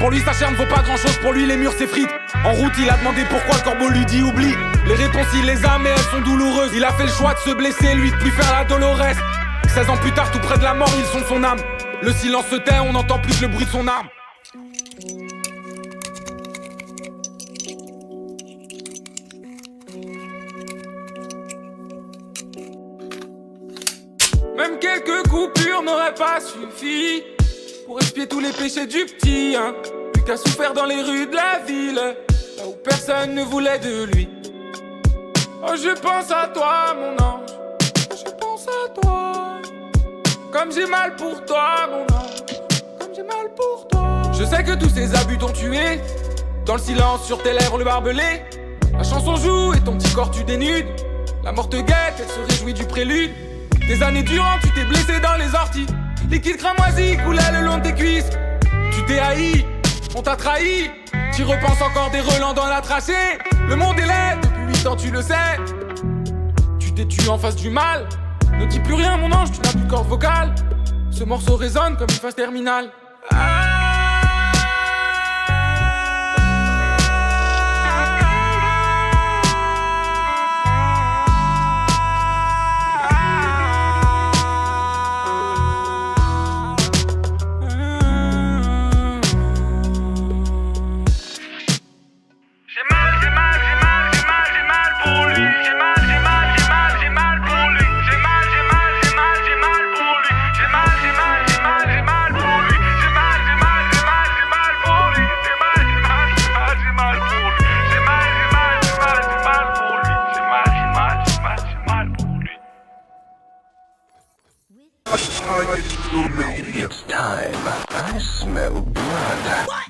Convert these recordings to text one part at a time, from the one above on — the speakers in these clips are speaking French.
Pour lui sa chair ne vaut pas grand chose, pour lui les murs c'est frites. En route il a demandé pourquoi le corbeau lui dit oublie. Les réponses il les a mais elles sont douloureuses. Il a fait le choix de se blesser, lui de plus faire la Dolores. 16 ans plus tard tout près de la mort ils sont son âme. Le silence se tait, on n'entend plus que le bruit de son arme. Même quelques coupures n'auraient pas suffi pour expier tous les péchés du petit, hein. Lui qui a souffert dans les rues de la ville, là où personne ne voulait de lui. Oh je pense à toi mon ange, je pense à toi. Comme j'ai mal pour toi mon ange, comme j'ai mal pour toi. Je sais que tous ces abus t'ont tué. Dans le silence sur tes lèvres le barbelé. La chanson joue et ton petit corps tu dénudes. La mort te guette, elle se réjouit du prélude. Des années durant, tu t'es blessé dans les orties. Liquide cramoisi coulait le long de tes cuisses. Tu t'es haï, on t'a trahi. Tu repenses encore des relents dans la trachée. Le monde est laid, depuis 8 ans tu le sais. Tu t'es tué en face du mal. Ne dis plus rien mon ange, tu n'as plus de corde vocale. Ce morceau résonne comme une phase terminale. It's time. I smell blood. What?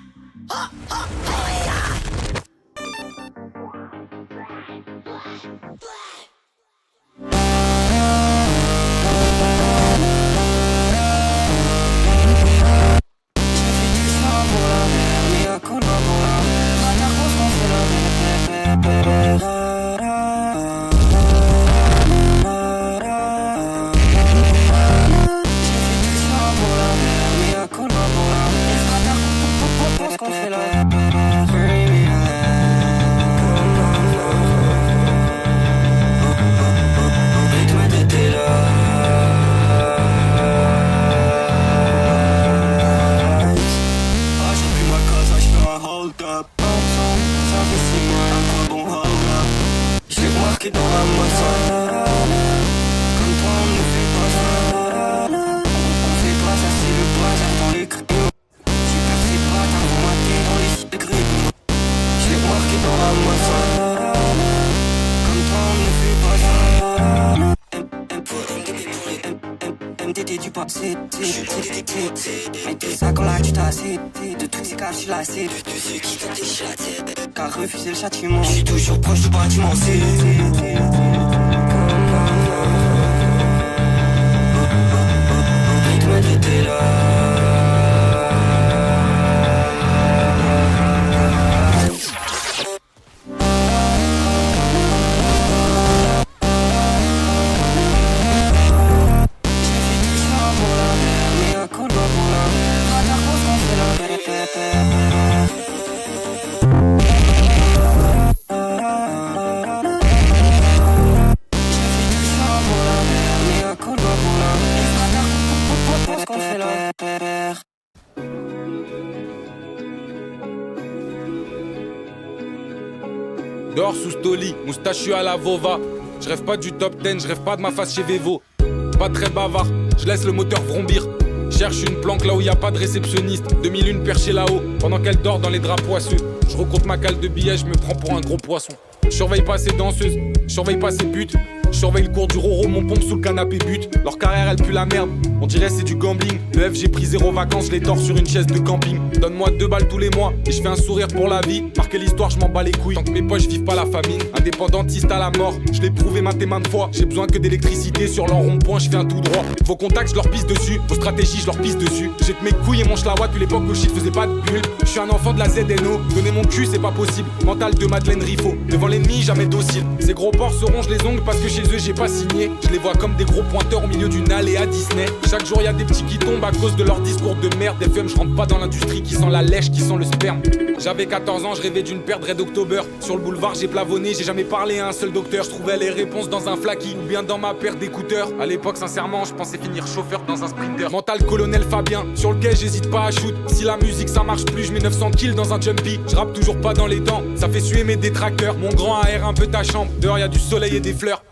Car refuser le châtiment, je suis toujours proche du bâtiment C. Rythme d'été là. Dehors sous Stoli, moustachu à la Vova. Je rêve pas du top 10, je rêve pas de ma face chez Vevo. Pas très bavard, je laisse le moteur vrombir. Cherche une planque là où y a pas de réceptionniste. 2001 perché là-haut, pendant qu'elle dort dans les draps poisseux. Je recompte ma cale de billets, je me prends pour un gros poisson. Je surveille pas ces danseuses, je surveille pas ces putes. Je surveille le cours du Roro, mon pompe sous le canapé but. Leur carrière elle pue la merde, on dirait c'est du gambling. Le F j'ai pris 0 vacances, je les dors sur une chaise de camping. Donne-moi 2 balles tous les mois et je fais un sourire pour la vie. Marquer l'histoire, je m'en bats les couilles. Tant que mes poches vivent pas la famine, indépendantiste à la mort. Je l'ai prouvé maintes et maintes fois. J'ai besoin que d'électricité sur leur rond-point, je fais un tout droit. Vos contacts, je leur pisse dessus. Vos stratégies, je leur pisse dessus. Jette mes couilles et mon schlawa depuis l'époque où shit faisait pas de bulle. Je suis un enfant de la ZNO, donner mon cul c'est pas possible. Mental de Madeleine Riffaut, devant l'ennemi jamais docile. Ces gros porcs se rongent les ongles parce que chez eux, j'ai pas signé. Je les vois comme des gros pointeurs au milieu d'une allée à Disney. Chaque jour y'a des petits qui tombent à cause de leur discours de merde. FM, je rentre pas dans l'industrie qui sent la lèche, qui sent le sperme. J'avais 14 ans, je rêvais d'une paire de Red October. Sur le boulevard, j'ai plavonné, j'ai jamais parlé à un seul docteur. Je trouvais les réponses dans un flaky ou bien dans ma paire d'écouteurs. À l'époque, sincèrement, je pensais finir chauffeur dans un sprinter. Mental colonel Fabien, sur lequel j'hésite pas à shoot. Si la musique ça marche plus, je mets 900 kills dans un jumpy. Je rappe toujours pas dans les temps, ça fait suer mes détracteurs. Mon grand aère un peu ta chambre, dehors y a du soleil et des fleurs.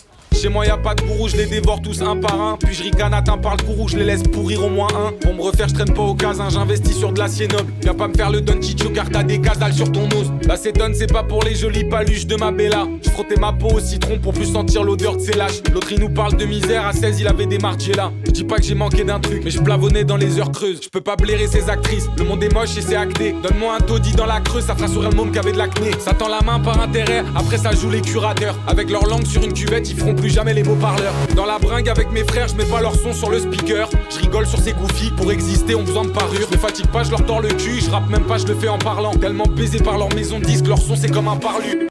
Chez moi y'a pas de gourou, je les dévore tous un par un. Puis je ricane, atteint par le courroux, je les laisse pourrir au moins un. Pour me refaire, je traîne pas au casin, j'investis sur de l'acier noble. Viens pas me faire le Don Chicho car t'as des casales sur ton nose. L'acétone c'est pas pour les jolies paluches de ma bella. Je frottais ma peau au citron pour plus sentir l'odeur de ses lâches. L'autre il nous parle de misère, à 16 il avait des Margiela. Je dis pas que j'ai manqué d'un truc, mais je plavonnais dans les heures creuses. Je peux pas blairer ces actrices, le monde est moche et c'est acté. Donne-moi un taudis dans la creuse, ça fera sourire le môme qui avait de l'acné. Ça tend la main par intérêt, après ça joue les curateurs. Avec leur langue sur une cuvette, ils feront plus jamais les beaux parleurs. Dans la bringue avec mes frères, je mets pas leur son sur le speaker. Je rigole sur ces goofies, pour exister on besoin de parure. Je me fatigue pas, je leur tords le cul, je rappe même pas, je le fais en parlant. Tellement baisé par leur maison de disque, leur son c'est comme un parlu.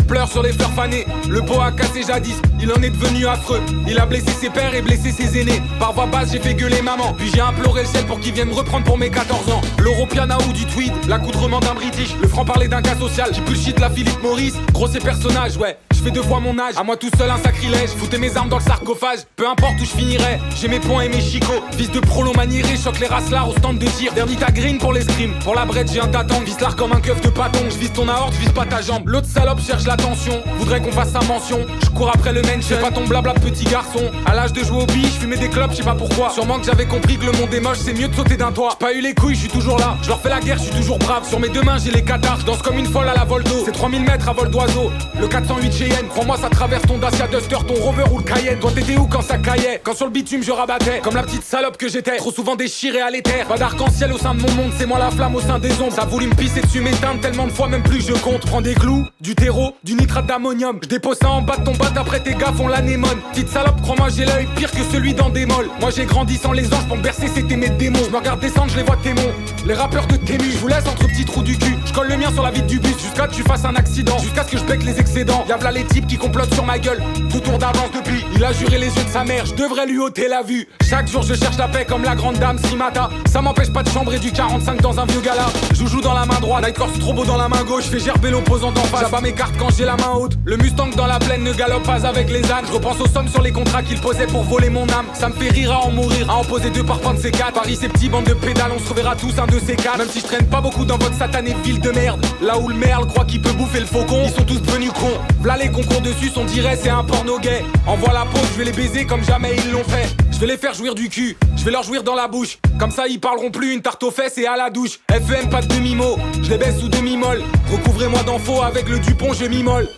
Pleure sur les fleurs fanées, le pot a cassé jadis, il en est devenu affreux. Il a blessé ses pères et blessé ses aînés. Par voix basse j'ai fait gueuler maman, puis j'ai imploré le ciel pour qu'il vienne me reprendre pour mes 14 ans. L'Europiana ou du tweed, l'accoutrement d'un british, le franc-parler d'un cas social, qui bullshit la Philippe Maurice. Gros ces personnages, ouais, je fais 2 fois mon âge, à moi tout seul un sacrilège. Foutez mes armes dans le sarcophage, peu importe où je finirai. J'ai mes poings et mes chicots, fils de prolo manieré, choque les raslards au stand de tir. Dernita green pour l'escrime, pour la brette j'ai un tatan. Vise l'art comme un keuf de paton, je vise ton aorte, je vise pas ta jambe. L'autre salope cherche l'attention, voudrait qu'on fasse sa mention. Je cours après le mention, c'est pas ton blabla de petit garçon. À l'âge de jouer au billes, je fumais des clopes, je sais pas pourquoi. Sûrement que j'avais compris que le monde est moche, c'est mieux de sauter d'un toit. J'ai pas eu les couilles, je suis toujours là, je leur fais la guerre, je suis toujours brave. Sur mes 2 mains j'ai les cathares, je danse comme une folle à la vol d'eau. C'est 3000 mètres à vol d'oiseau, le 408 Cheyenne. Crois-moi ça traverse ton Dacia Duster, ton Rover ou le Cayenne. Toi t'étais où quand ça caillait? Quand sur le bitume je rabattais, comme la petite salope que j'étais, trop souvent déchiré à l'éther. Pas d'arc-en-ciel au sein de mon monde, c'est moi la flamme au sein des ombres. Ça a voulu me pisser dessus, m'éteindre tellement de fois même plus je compte. Prends des clous, du terreau, du nitrate d'ammonium. Je dépose ça en bas de ton bat, après tes gaffes on l'anémone. Petite salope, crois-moi j'ai l'œil pire que celui dans des molles. Moi j'ai grandi sans les anges, pour me bercer c'était mes démons. Je me regarde descendre, je les vois témons, les rappeurs de Tému. Je vous laisse entre petits trous du cul, je colle le mien sur la vitre du bus. Jusqu'à que tu fasses un accident, jusqu'à ce que je bec les excédents. Y'a là les types qui complotent sur ma gueule, 2 tours d'avance depuis. Il a juré les yeux de sa mère, je devrais lui ôter la vue. Chaque jour je cherche la paix comme la grande dame Simata. Ça m'empêche pas de chambrer du 45 dans un vieux gala. Joujou dans la main droite, Nightcore trop beau dans la main gauche. Fais gerber l'opposant d'en face, j'abats mes cartes quand j'ai la main haute. Le Mustang dans la plaine ne galope pas avec les ânes. Je repense aux sommes sur les contrats qu'il posait pour voler mon âme. Ça me fait rire à en mourir, à en poser 2 parpaings de ces 4. Paris ces petits bandes de pédales, on se reverra tous un de ces 4. Même si je traîne pas beaucoup dans votre satanée ville de merde, là où le merle croit qu'il peut bouffer le faucon, ils sont tous devenus cons. V'là les concours dessus, on dirait c'est un porno gay. Envoie la pause, je vais les baiser comme jamais ils l'ont fait. Je vais les faire jouir du cul, je vais leur jouir dans la bouche. Comme ça ils parleront plus, une tarte aux fesses et à la douche. FEM pas de demi-mot, je les baisse sous demi-molle. Recouvrez-moi d'infos avec le Dupont, je m'y-molle.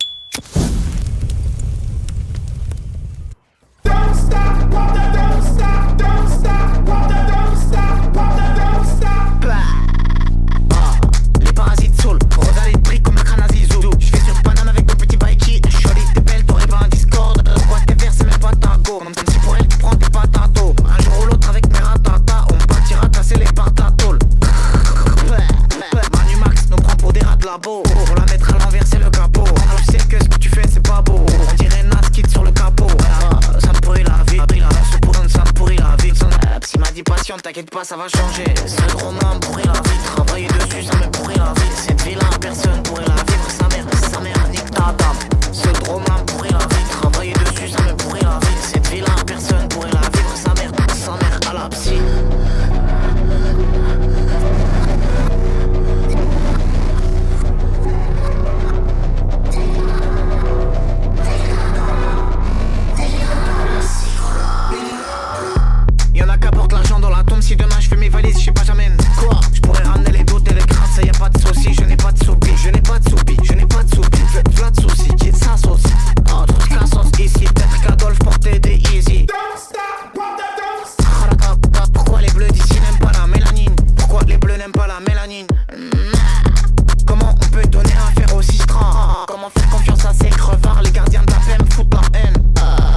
Don't stop, don't stop, don't stop, don't stop, don't stop. Les parasites saoulent, regarde les prix comme un crâne à zizou. J'vais sur Paname avec mon petit bikey. Shorty t'es belle, t'aurais pas un Discord. Pourquoi t'es vert, c'est même pas ta go. Comme si pour elle tu prends tes patatos. Un jour ou l'autre avec mes ratatas, on partira casser les partatolles. Manu Max nous prend pour des rats de labo. Pour la mettre à l'envers c'est le capot. Alors tu sais que ce que tu fais c'est pas beau. On dirait Nas quitte sur le capot. Ça me pourrit la vie, ce pourri ça me pourrit la vie. Psy m'a dit patiente, t'inquiète pas ça va changer. Ce roman me pourrit la vie, travailler dessus ça me pourrit la vie. Cette vie là personne pourrait la vivre, sa mère nique ta dame. Ce roman me pourrit la vie, travailler dessus ça me pourrit la vie. Cette vie là personne pourrait la vivre, sa mère à la psy. Y'en a qu'apporte l'argent dans la tombe. Si demain je fais mes valises, je sais pas j'amène quoi. Je pourrais ramener les doutes et les craintes, ça y a pas de soucis. Je n'ai pas de soupi, je n'ai pas de soupi, je n'ai pas de soupi. V'là de soucis, qui est sa sauce. Oh, trop de cassos ici, peut-être qu'Adolphe portait des easy. Don't stop, don't stop. Pourquoi les bleus d'ici n'aiment pas la mélanine? Pourquoi les bleus n'aiment pas la mélanine? Comment on peut donner un fer aussi strange? Comment faire confiance à ces crevards? Les gardiens de la paix me foutent la haine.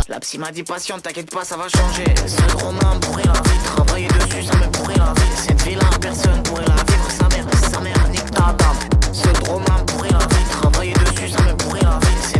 La psy m'a dit patiente, t'inquiète pas ça va changer. Ce roman me pourrit la vie, travailler dessus ça me pourrit la vie. Cette vie là personne pourrait la vivre, sa mère nique ta dame. Ce roman me pourrit la vie, travailler dessus ça me pourrit la vie.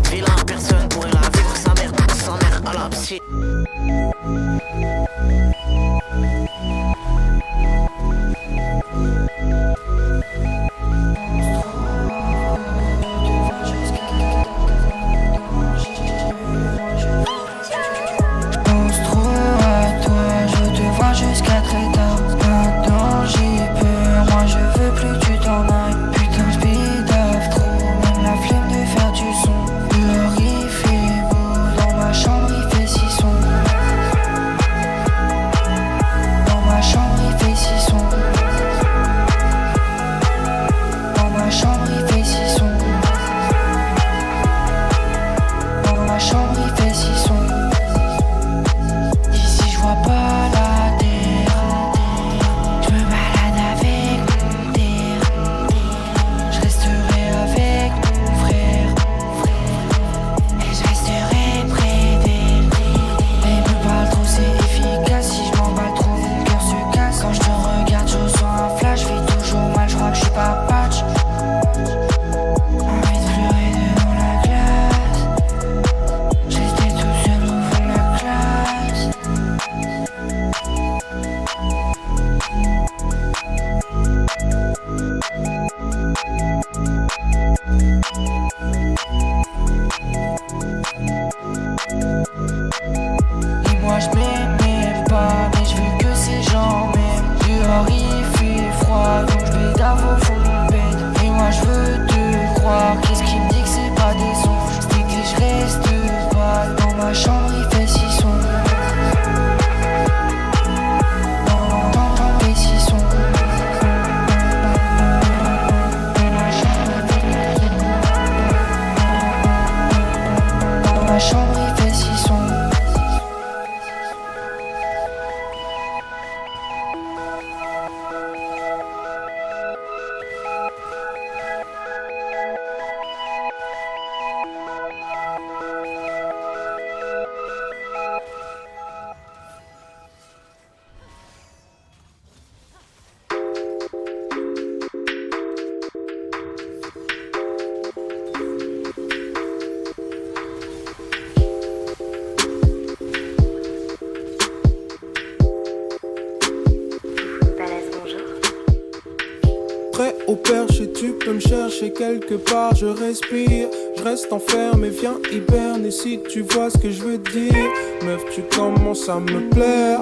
Prêt au perche et tu peux me chercher quelque part. Je respire, je reste enfermé, viens hiberner si tu vois ce que je veux dire. Meuf, tu commences à me plaire.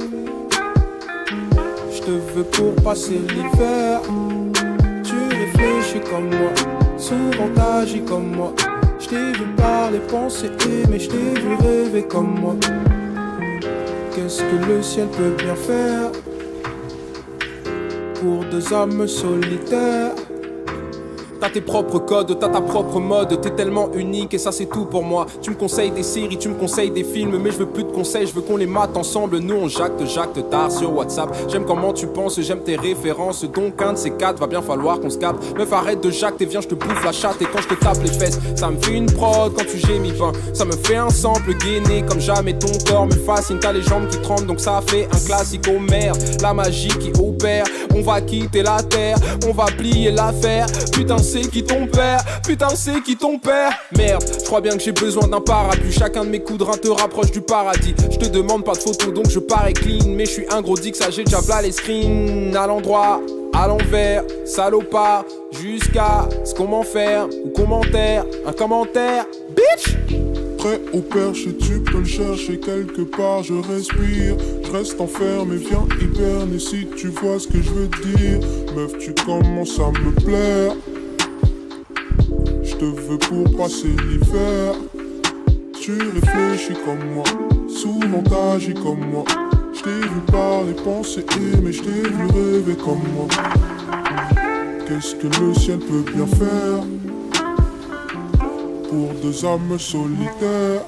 Je te veux pour passer l'hiver. Tu réfléchis comme moi, souvent t'agis comme moi. Je t'ai vu parler, penser, aimer, je t'ai vu rêver comme moi. Qu'est-ce que le ciel peut bien faire pour deux âmes solitaires? T'as tes propres codes, t'as ta propre mode. T'es tellement unique et ça c'est tout pour moi. Tu me conseilles des séries, tu me conseilles des films, mais je veux plus de conseils, je veux qu'on les mate ensemble. Nous on jacte tard sur WhatsApp. J'aime comment tu penses, j'aime tes références. Donc un de ces quatre va bien falloir qu'on se capte. Meuf arrête de jacte et viens je te bouffe la chatte. Et quand je te tape les fesses, ça me fait une prod. Quand tu gémis ben, ça me fait un sample gainé comme jamais. Ton corps me fascine, t'as les jambes qui tremblent. Donc ça fait un classique, oh merde. La magie qui opère, on va quitter la terre, on va plier l'affaire. Putain c'est qui ton père, putain c'est qui ton père. Merde, je crois bien que j'ai besoin d'un parapluie. Chacun de mes coups de rein te rapproche du paradis. Je te demande pas de photos donc je parais clean. Mais je suis un gros dick, ça j'ai déjà v'là les screens. À l'endroit, à l'envers, salopard. Jusqu'à ce qu'on m'en faire ou commentaire, un commentaire, bitch. Prêt au perche et tu peux le chercher quelque part. Je respire, je reste enfermé, viens hiberner si tu vois ce que je veux dire. Meuf tu commences à me plaire. Je te veux pour passer l'hiver. Tu réfléchis comme moi, souvent t'agis comme moi. Je t'ai vu parler, penser, aimer, je t'ai vu rêver comme moi. Qu'est-ce que le ciel peut bien faire pour deux âmes solitaires?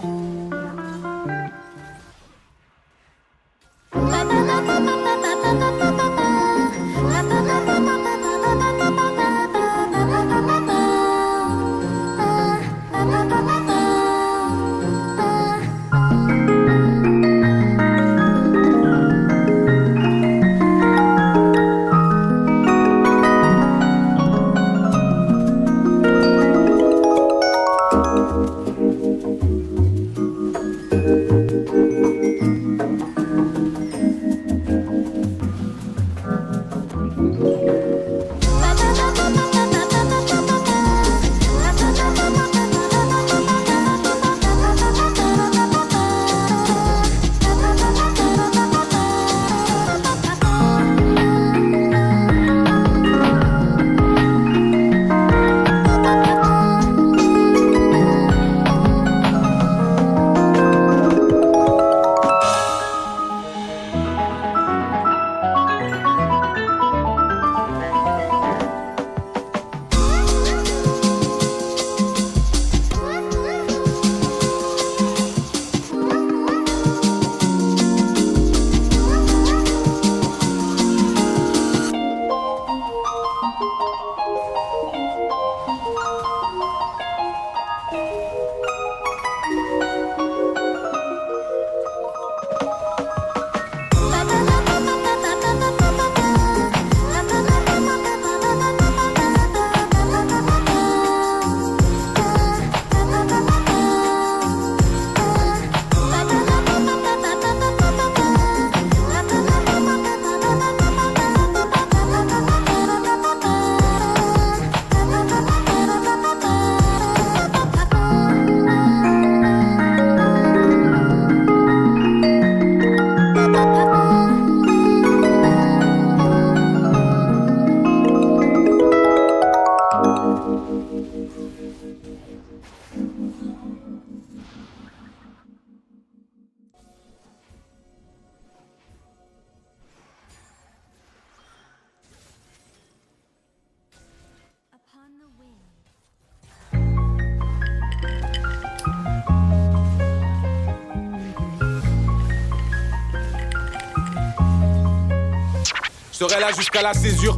Je serai là jusqu'à la césure.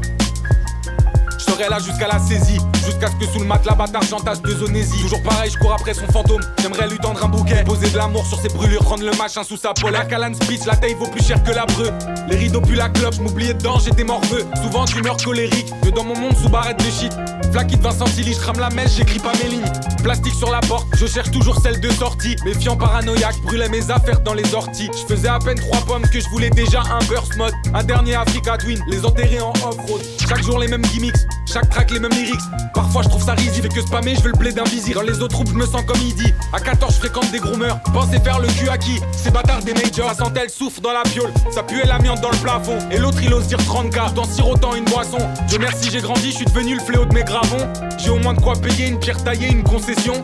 Je serai là jusqu'à la saisie. Jusqu'à ce que sous le matelas bâtard j'entasse de zonésie. Toujours pareil, je cours après son fantôme. J'aimerais lui tendre un bouquet, poser de l'amour sur ses brûlures, prendre le machin sous sa pole. La Callan Speech, la taille vaut plus cher que la breu. Les rideaux puent la clope, m'oubliais dedans, j'étais morveux. Souvent d'humeur colérique, que dans mon monde sous barrette de shit. Flaky de 20 centilitres, je crame la mèche, j'écris pas mes lignes. Plastique sur la porte, je cherche toujours celle de sortie. Méfiant paranoïaque, brûlais mes affaires dans les orties. Je faisais à peine 3 pommes que je voulais déjà un burst mode. Un dernier Africa Twin, les enterrer en off-road. Chaque jour les mêmes gimmicks, chaque track les mêmes lyrics. Parfois je trouve ça risé, fait que spammer, je veux le blé d'un vizir. Dans les autres troupes, je me sens comme Idi. À 14, je fréquente des groomers. Pensez faire le cul à qui? Ces bâtards des majors. Ça sent elle souffre dans la piole. Ça puait l'amiante dans le plafond. Et l'autre il ose dire 30K dans sirotant une boisson. Dieu merci, j'ai grandi, je suis devenu le fléau de mes gravons. J'ai au moins de quoi payer une pierre taillée, une concession.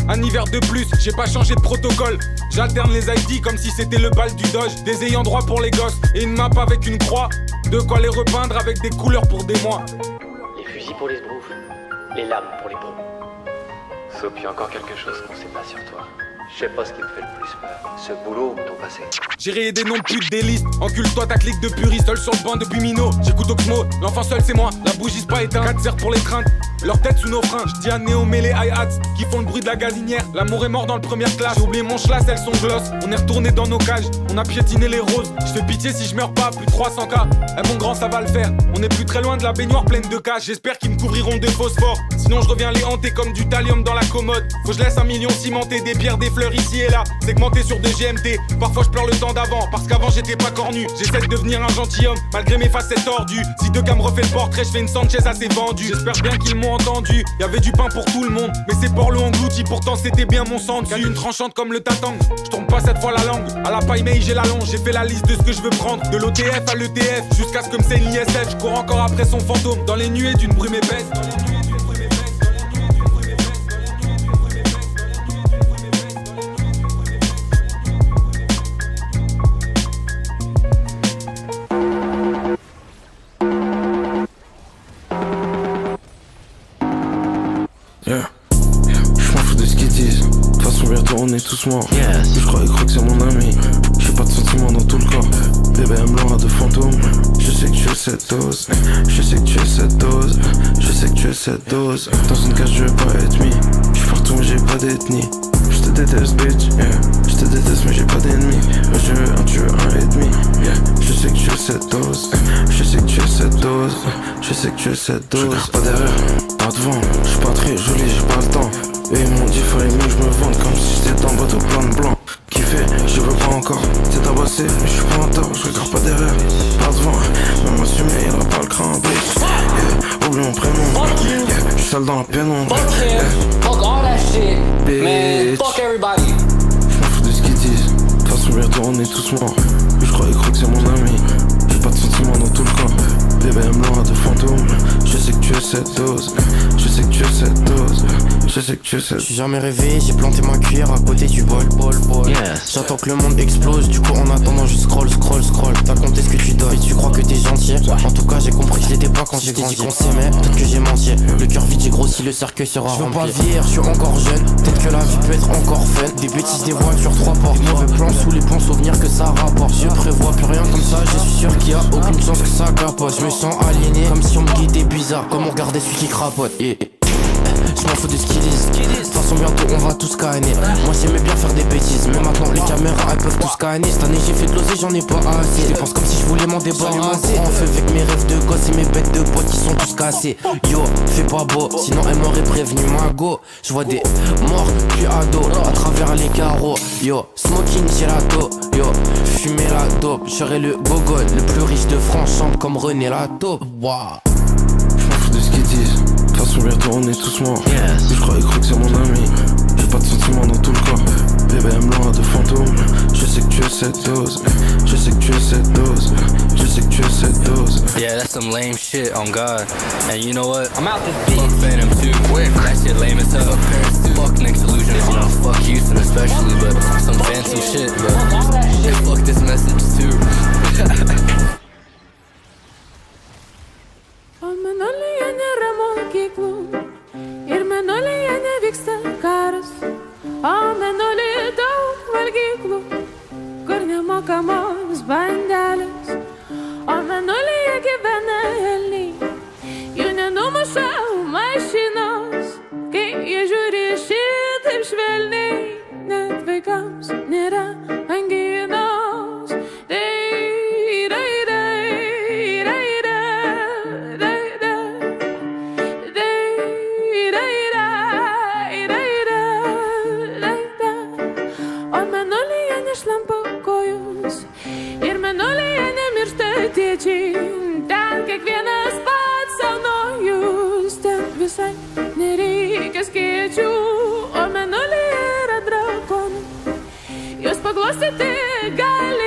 Un hiver de plus, j'ai pas changé de protocole. J'alterne les ID comme si c'était le bal du Doge. Des ayants droit pour les gosses et une map avec une croix. De quoi les repeindre avec des couleurs pour des mois. Les fusils pour les sbroufs, les lames pour les pros. Sauf qu'il y a encore quelque chose qu'on sait pas sur toi. Je sais pas ce qui me fait le plus peur, ce boulot ou ton passé. J'ai rayé des noms de putes des listes. Encule-toi ta clique de puristes, seul sur le banc depuis Mino. J'écoute Oxmo, l'enfant seul c'est moi. La bougie c'est pas éteinte, 4 serres pour les craintes. Leur tête sous nos freins, j'dis à Néo mais les hi-hats qui font le bruit de la gazinière. L'amour est mort dans le première classe. J'ai oublié mon schlass, elles sont gloss. On est retourné dans nos cages, on a piétiné les roses. J'fais pitié si je meurs pas, plus de 300K. Eh mon grand ça va le faire, on est plus très loin de la baignoire pleine de cages. J'espère qu'ils me couvriront de phosphore. Sinon je reviens les hanter comme du thallium dans la commode. Faut que je laisse 1 million cimenté, des pierres, des fleurs ici et là. Segmenté sur des GMT, parfois je pleure le temps d'avant. Parce qu'avant j'étais pas cornu, j'essaie de devenir un gentilhomme malgré mes facettes tordues. Si deux gars me refait le portrait, je fais une Sanchez assez vendue. J'espère bien qu'ils m'ont entendu, y'avait du pain pour tout le monde. Mais ces porcs l'ont englouti, pourtant c'était bien mon sang dessus. Une tranchante comme le tatang, je tourne pas cette fois la langue. À la paille mais j'ai la longe, j'ai fait la liste de ce que je veux prendre. De l'OTF à l'ETF, jusqu'à ce que me saigne l'ISF. Je cours encore après son fantôme, dans les nuées d'une brume épaisse. Yeah. Je m'en fous de ce qu'ils disent. De toute façon bientôt on est tous morts. Je croyais que c'est mon ami. J'ai pas de sentiments dans tout le corps. Bébé aime l'aura de fantôme. Je sais que tu es cette dose. Je sais que tu es cette dose. Je sais que tu es cette dose. Dans une cage je veux pas être mis. Je suis partout mais j'ai pas d'ethnie. Je te déteste bitch, yeah. Je te déteste mais j'ai pas d'ennemis. Je veux un, tu veux un et demi, yeah. Je sais que tu es cette dose. Je sais que tu es cette dose. Je sais que tu es cette dose. Je garde pas derrière, pas devant. Je suis pas très joli, j'ai pas le temps. Et ils m'ont dit fallait mieux que je me vende comme si j'étais dans bateau plein de blanc. Kiffé, je veux pas encore. C'est tabassé, mais je suis pas en tort. Je regarde pas derrière, pas devant. Même assumé, il a pas le cran, bitch. Yeah, oublie mon prénom. Yeah, je suis seul dans la pénombre. Yeah. Fuck all that shit, bitch. man, fuck everybody. Je m'en fous de ce qu'ils disent. De toute façon bientôt on est tous morts. Je croyais que c'est mon ami. J'ai pas de sentiments dans tout le corps. Bébé aime l'aura de fantôme. Je sais que tu es cette dose. Je sais que tu es cette dose. Je sais que tu es cette. J'suis jamais rêvé, j'ai planté ma cuillère à côté du bol. J'attends que le monde explose, du coup en attendant je scroll. T'as compté ce que tu donnes et tu crois que t'es gentil. En tout cas j'ai compris que je l'étais pas quand j'ai dit qu'on s'aimait. Peut-être que j'ai menti, le cœur vide j'ai grossi, le cercueil sera rempli. Je veux pas vieillir, je suis encore jeune. Peut-être que la vie peut être encore fun. Des bêtises, des voitures, 3 portes. Mauvais plans sous les ponts, souvenirs que ça rapporte. Je prévois plus rien comme ça, je suis sûr qu'il y a aucune chance que ça capote. Je me sens aliéné, comme si on me guidait bizarre. Comme on regardait celui qui crapote. Je m'en fous de ce qu'ils disent. De toute façon bientôt on va tout scanner. Moi j'aimais bien faire des bêtises, mais maintenant les caméras elles peuvent tout scanner. Cette année j'ai fait de l'oseille, j'en ai pas assez. Je dépense comme si je voulais m'en débarrasser. En feu avec mes rêves de gosse et mes bêtes de potes qui sont tous cassés. Yo, fais pas beau, sinon elle m'aurait prévenu ma go. Je vois des morts puis ados à travers les carreaux. Yo, smoking gelato. Yo, fumer la dope. Je serai le gogol, le plus riche de France, chante comme René la taupe. Waouh. Je m'en fous de ce qu'ils disent. De toute façon bientôt on est tous morts. Je croyais que c'est mon ami. J'ai pas de sentiments dans tout le corps. Bébé aime l'aura de fantôme. Je sais que tu es cette dose. Je sais que tu es cette dose. Je sais que tu es cette dose. Yeah, that's some lame shit on God. And you know what? I'm out this beat. Fuck Phantom 2. That shit lame as hell. Fuck Nick's Illusions, you know. Fuck Houston especially, but some phantom shit, but and fuck this message too. Ir mėnulyje nevyksta karas, o mėnulyje daug valgyklų, kur nemokamos bandelės, o mėnulyje gyvena elniai, jų nenumuša mašinos, kai jie žiūri šitaip švelniai, net vaikams nėra anginos. Ir mėnulyje nemiršta tėčiai, visai nereikia skėčių, o mėnulyje yra drakonų. Jos paglostyti gali